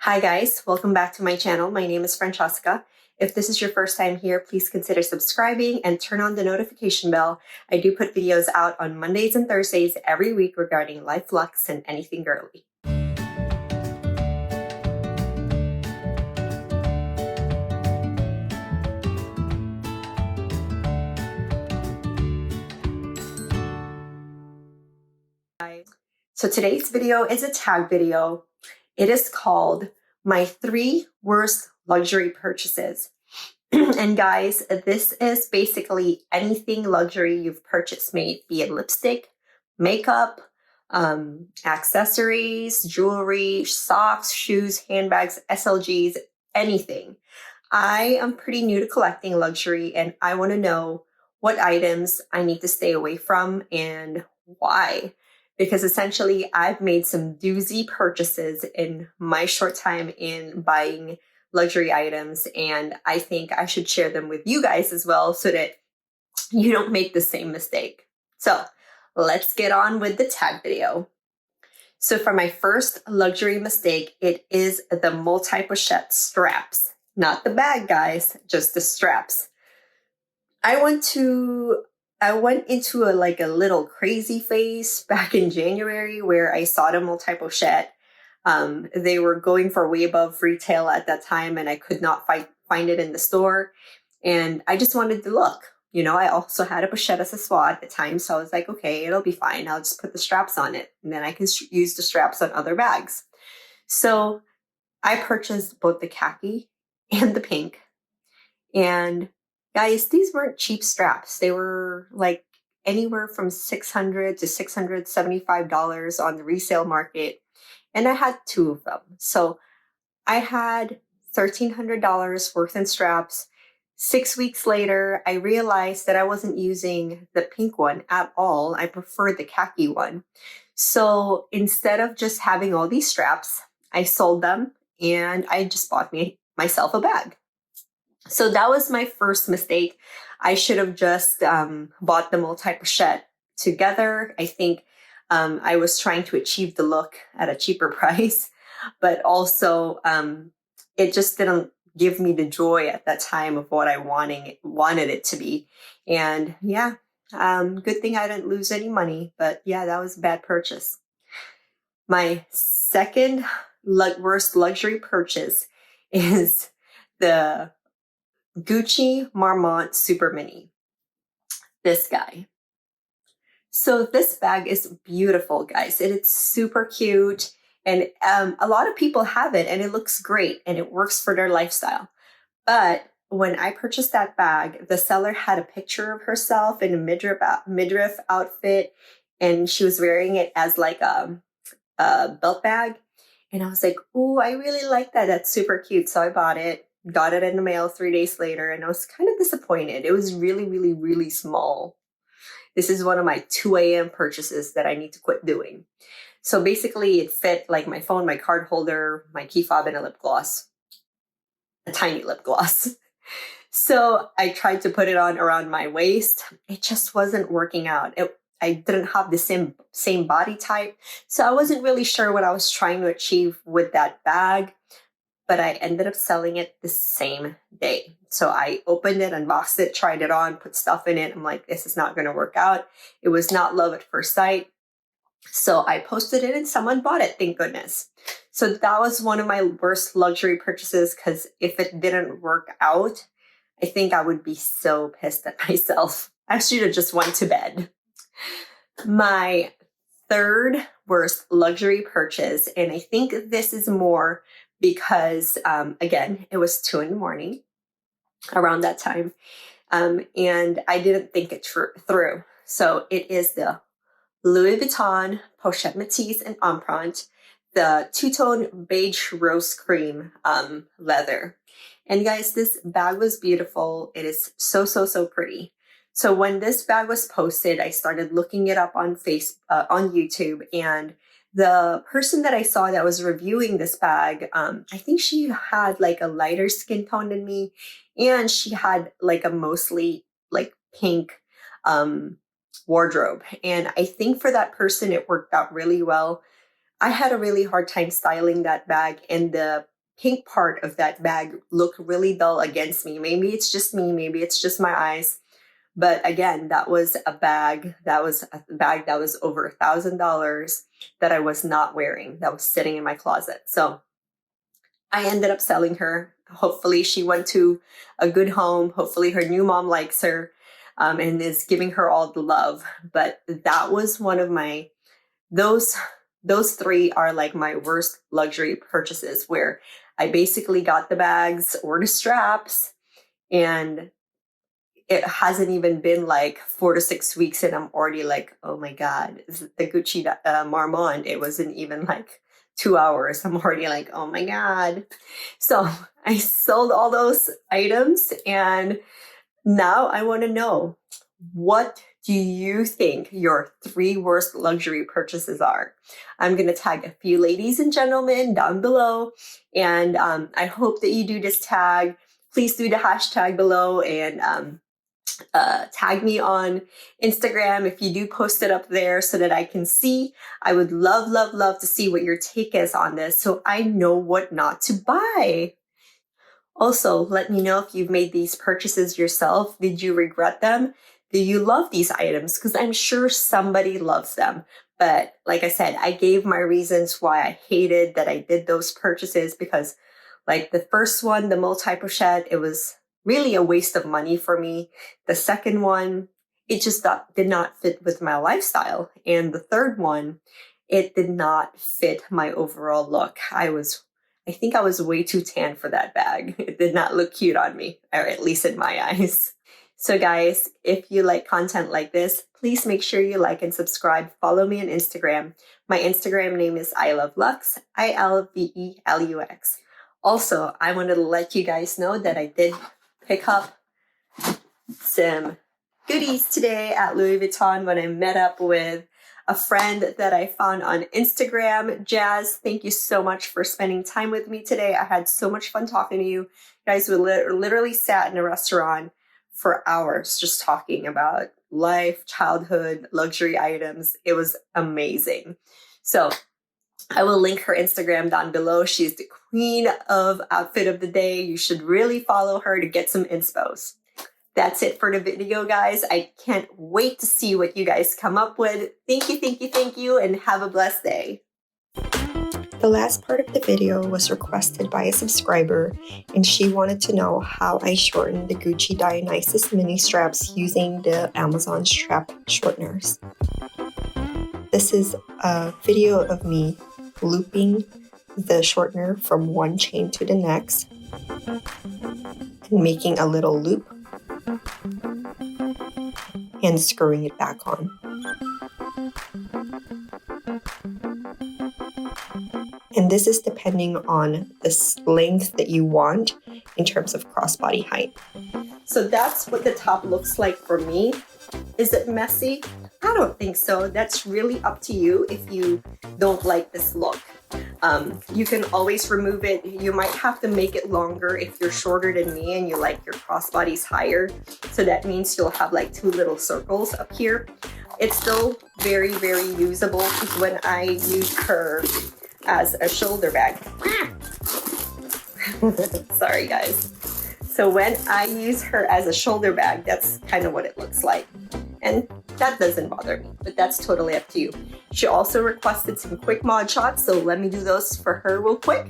Hi guys, welcome back to my channel. My name is Francesca. If this is your first time here, please consider subscribing and turn on the notification bell. I do put videos out on Mondays and Thursdays every week regarding life looks and anything girly. So today's video is a tag video. It is called My 3 Worst Luxury Purchases. And guys, this is basically anything luxury you've purchased, be it lipstick, makeup, accessories, jewelry, socks, shoes, handbags, SLGs, anything. I am pretty new to collecting luxury and I want to know what items I need to stay away from and why. Because essentially I've made some doozy purchases in my short time in buying luxury items, and I think I should share them with you guys as well so that you don't make the same mistake. So let's get on with the tag video. So for my first luxury mistake, it is the multi-pochette straps. Not the bag, guys, just the straps. I went into a little crazy phase back in January where I saw the multi-pochette. They were going for way above retail at that time, and I could not find it in the store. And I just wanted to look. You know, I also had a pochette accessoire at the time, so I was like, okay, it'll be fine. I'll just put the straps on it, and then I can use the straps on other bags. So I purchased both the khaki and the pink. And guys, these weren't cheap straps. They were like anywhere from $600 to $675 on the resale market. And I had 2 of them. So I had $1,300 worth in straps. 6 weeks later, I realized that I wasn't using the pink one at all. I preferred the khaki one. So instead of just having all these straps, I sold them and I just bought myself a bag. So that was my first mistake. I should have just bought the multi-pochette together. I think I was trying to achieve the look at a cheaper price, but also it just didn't give me the joy at that time of what I wanted it to be. And yeah, good thing I didn't lose any money, but yeah, that was a bad purchase. My second worst luxury purchase is the Gucci Marmont Super Mini. This guy. So this bag is beautiful, guys. It's super cute. And a lot of people have it and it looks great and it works for their lifestyle. But when I purchased that bag, the seller had a picture of herself in a midriff outfit, and she was wearing it as like a belt bag. And I was like, oh, I really like that. That's super cute. So I bought it, got it in the mail 3 days later, and I was kind of disappointed. It was really, really, really small. This is one of my 2 a.m. purchases that I need to quit doing. So basically it fit like my phone, my card holder, my key fob, and a lip gloss. A tiny lip gloss. So I tried to put it on around my waist. It just wasn't working out. I didn't have the same body type. So I wasn't really sure what I was trying to achieve with that bag. But I ended up selling it the same day. So I opened it, unboxed it, tried it on, put stuff in it. I'm like, this is not going to work out. It was not love at first sight. So I posted it and someone bought it, thank goodness. So that was one of my worst luxury purchases, because if it didn't work out, I think I would be so pissed at myself. I should have just went to bed. My third worst luxury purchase, and I think this is more because, again, it was 2 a.m. around that time, and I didn't think it through. So it is the Louis Vuitton Pochette Matisse and Empreinte, the two-tone beige rose cream leather. And guys, this bag was beautiful. It is so, so, so pretty. So when this bag was posted, I started looking it up on on YouTube, and the person that I saw that was reviewing this bag, I think she had like a lighter skin tone than me, and she had like a mostly like pink wardrobe. And I think for that person, it worked out really well. I had a really hard time styling that bag, and the pink part of that bag looked really dull against me. Maybe it's just me, maybe it's just my eyes. But again, that was a bag that was over $1,000 that I was not wearing, that was sitting in my closet. So I ended up selling her. Hopefully she went to a good home. Hopefully her new mom likes her and is giving her all the love. But that was one of my, those three are like my worst luxury purchases, where I basically got the bags or the straps, and it hasn't even been like 4 to 6 weeks and I'm already like, oh my God, the Gucci Marmont, it wasn't even like 2 hours. I'm already like, oh my God. So I sold all those items, and now I want to know, what do you think your 3 worst luxury purchases are? I'm going to tag a few ladies and gentlemen down below, and I hope that you do this tag. Please do the hashtag below, and tag me on Instagram if you do post it up there so that I can see. I would love, love, love to see what your take is on this, so I know what not to buy. Also, let me know if you've made these purchases yourself. Did you regret them? Do you love these items? Because I'm sure somebody loves them. But like I said, I gave my reasons why I hated that I did those purchases, because like the first one, the multi-pochette, it was really a waste of money for me. The second one, it just did not fit with my lifestyle. And the third one, it did not fit my overall look. I think I was way too tan for that bag. It did not look cute on me, or at least in my eyes. So guys, if you like content like this, please make sure you like and subscribe. Follow me on Instagram. My Instagram name is ILoveLux, ILVELUX. Also, I wanted to let you guys know that I did pick up some goodies today at Louis Vuitton when I met up with a friend that I found on Instagram. Jazz, thank you so much for spending time with me today. I had so much fun talking to you. You guys, we literally sat in a restaurant for hours just talking about life, childhood, luxury items. It was amazing. So I will link her Instagram down below. She's the queen of outfit of the day. You should really follow her to get some inspos. That's it for the video, guys. I can't wait to see what you guys come up with. Thank you, thank you, thank you, and have a blessed day. The last part of the video was requested by a subscriber, and she wanted to know how I shortened the Gucci Dionysus mini straps using the Amazon STRAP Shorteners. This is a video of me looping the shortener from one chain to the next and making a little loop and screwing it back on. And this is depending on the length that you want in terms of crossbody height. So that's what the top looks like for me. Is it messy? I don't think so. That's really up to you if you don't like this look. You can always remove it. You might have to make it longer if you're shorter than me and you like your crossbodies higher. So that means you'll have like 2 little circles up here. It's still very, very usable when I use her as a shoulder bag. Sorry, guys. So when I use her as a shoulder bag, that's kind of what it looks like. And that doesn't bother me, but that's totally up to you. She also requested some quick mod shots, so let me do those for her real quick.